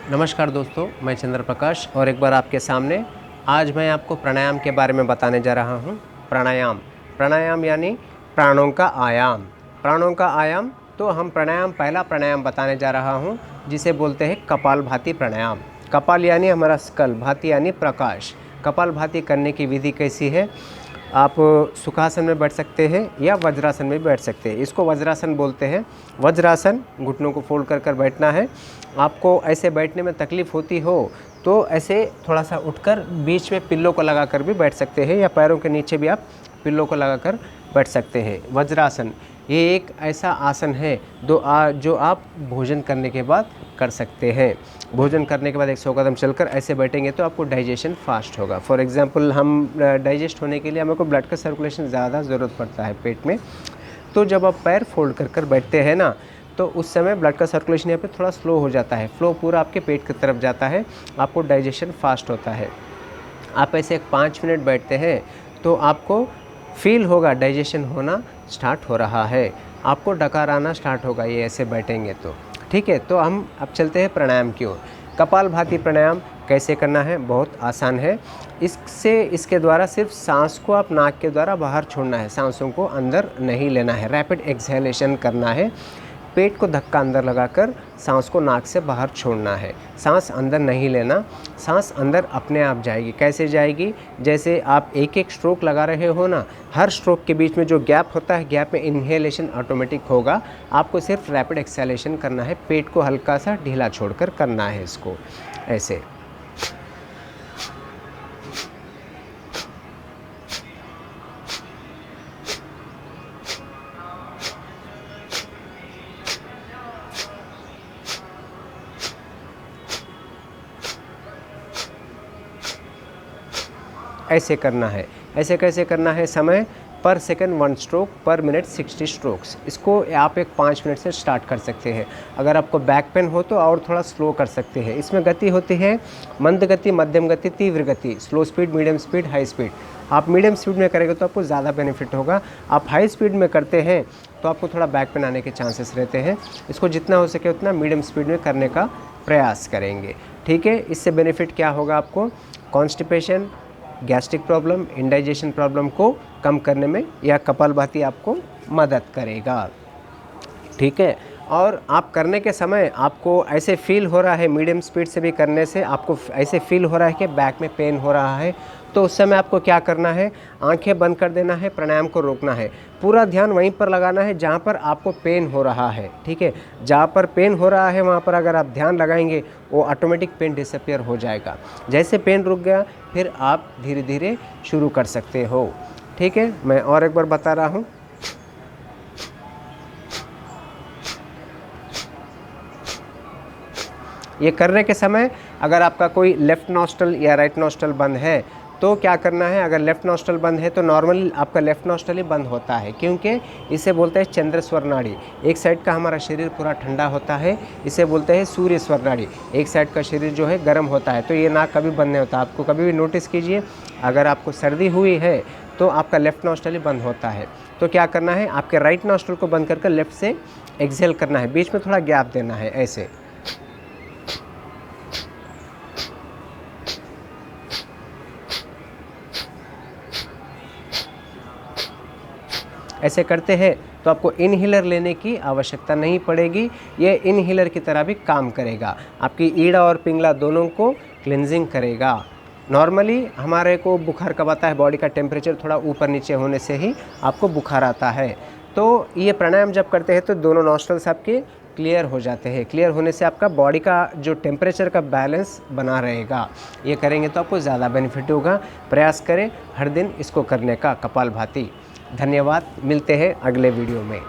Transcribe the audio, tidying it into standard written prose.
नमस्कार दोस्तों, मैं चंद्र प्रकाश और एक बार आपके सामने आज मैं आपको प्राणायाम के बारे में बताने जा रहा हूँ। प्राणायाम प्राणायाम यानी प्राणों का आयाम। प्राणों का आयाम तो हम पहला प्राणायाम बताने जा रहा हूँ, जिसे बोलते हैं कपालभाति प्राणायाम। कपाल यानी हमारा स्कल, भाति यानी प्रकाश। कपालभाति करने की विधि कैसी है? आप सुखासन में बैठ सकते हैं या वज्रासन में बैठ सकते हैं। इसको वज्रासन बोलते हैं। वज्रासन घुटनों को फोल्ड कर कर बैठना है। आपको ऐसे बैठने में तकलीफ़ होती हो तो ऐसे थोड़ा सा उठकर बीच में पिल्लों को लगाकर भी बैठ सकते हैं, या पैरों के नीचे भी आप पिल्लों को लगाकर बैठ सकते हैं। वज्रासन ये एक ऐसा आसन है जो आप भोजन करने के बाद कर सकते हैं। भोजन करने के बाद 100 कदम चलकर ऐसे बैठेंगे तो आपको डाइजेशन फास्ट होगा। फॉर एग्जांपल हम डाइजेस्ट होने के लिए हमें को ब्लड का सर्कुलेशन ज़्यादा ज़रूरत पड़ता है पेट में। तो जब आप पैर फोल्ड कर कर बैठते हैं ना, तो उस समय ब्लड का सर्कुलेशन यहाँ पे थोड़ा स्लो हो जाता है। फ्लो पूरा आपके पेट की तरफ जाता है, आपको डाइजेशन फास्ट होता है। आप ऐसे 5 मिनट बैठते हैं तो आपको फील होगा डाइजेशन होना स्टार्ट हो रहा है, आपको डकार आना स्टार्ट होगा ये ऐसे बैठेंगे तो। ठीक है, तो हम अब चलते हैं प्राणायाम की ओर। कपालभाति प्राणायाम कैसे करना है? बहुत आसान है। इसके द्वारा सिर्फ सांस को आप नाक के द्वारा बाहर छोड़ना है, सांसों को अंदर नहीं लेना है। रैपिड एक्सहेलेशन करना है। पेट को धक्का अंदर लगाकर सांस को नाक से बाहर छोड़ना है। सांस अंदर नहीं लेना, सांस अंदर अपने आप जाएगी। कैसे जाएगी? जैसे आप एक एक स्ट्रोक लगा रहे हो ना, हर स्ट्रोक के बीच में जो गैप होता है, गैप में इन्हेलेशन ऑटोमेटिक होगा। आपको सिर्फ रैपिड एक्सहेलेशन करना है, पेट को हल्का सा ढीला छोड़कर करना है इसको ऐसे। ऐसे करना है। ऐसे कैसे करना है? समय पर सेकंड 1 स्ट्रोक, पर मिनट 60 स्ट्रोक्स। इसको आप एक 5 मिनट से स्टार्ट कर सकते हैं। अगर आपको बैक पेन हो तो और थोड़ा स्लो कर सकते हैं। इसमें गति होती है मंद गति, मध्यम गति, तीव्र गति, slow speed, medium speed, high speed. आप मीडियम स्पीड में करेंगे तो आपको ज़्यादा बेनिफिट होगा। आप हाई स्पीड में करते हैं तो आपको थोड़ा बैक पेन आने के चांसेस रहते हैं। इसको जितना हो सके उतना मीडियम स्पीड में करने का प्रयास करेंगे। ठीक है, इससे बेनिफिट क्या होगा आपको? Constipation, gastric problem, indigestion problem को कम करने में यह कपालभाति आपको मदद करेगा। ठीक है, और आप करने के समय आपको ऐसे फील हो रहा है, मीडियम स्पीड से भी करने से आपको ऐसे फील हो रहा है कि बैक में पेन हो रहा है, तो उस समय आपको क्या करना है? आंखें बंद कर देना है, प्राणायाम को रोकना है। पूरा ध्यान वहीं पर लगाना है जहाँ पर आपको पेन हो रहा है। ठीक है, जहाँ पर पेन हो रहा है वहाँ पर अगर आप ध्यान लगाएंगे वो ऑटोमेटिक पेन डिसअपियर हो जाएगा। जैसे पेन रुक गया फिर आप धीरे धीरे शुरू कर सकते हो। ठीक है, मैं और एक बार बता रहा हूँ। ये करने के समय अगर आपका कोई लेफ़्ट नॉस्ट्रल या राइट नॉस्ट्रल बंद है तो क्या करना है? अगर लेफ़्ट नॉस्ट्रल बंद है तो नॉर्मली आपका लेफ़्ट नॉस्ट्रल ही बंद होता है, क्योंकि इसे बोलते हैं चंद्र स्वर नाड़ी। एक साइड का हमारा शरीर पूरा ठंडा होता है, इसे बोलते हैं सूर्य स्वर नाड़ी। एक साइड का शरीर जो है गर्म होता है, तो ये नाक कभी बंद नहीं होता। आपको कभी भी नोटिस कीजिए, अगर आपको सर्दी हुई है तो आपका लेफ़्ट नॉस्ट्रल ही बंद होता है। तो क्या करना है? आपके राइट नॉस्ट्रल को बंद करके लेफ़्ट से एक्सहेल करना है, बीच में थोड़ा गैप देना है ऐसे। ऐसे करते हैं तो आपको इनहेलर लेने की आवश्यकता नहीं पड़ेगी। ये इनहेलर की तरह भी काम करेगा, आपकी ईड़ा और पिंगला दोनों को क्लिनजिंग करेगा। नॉर्मली हमारे को बुखार कब आता है? बॉडी का टेम्परेचर थोड़ा ऊपर नीचे होने से ही आपको बुखार आता है। तो ये प्राणायाम जब करते हैं तो दोनों नॉस्ट्रल्स आपके क्लियर हो जाते हैं। क्लियर होने से आपका बॉडी का जो टेम्परेचर का बैलेंस बना रहेगा। ये करेंगे तो आपको ज़्यादा बेनिफिट होगा। प्रयास करें हर दिन इसको करने का, कपालभाति। धन्यवाद, मिलते हैं अगले वीडियो में।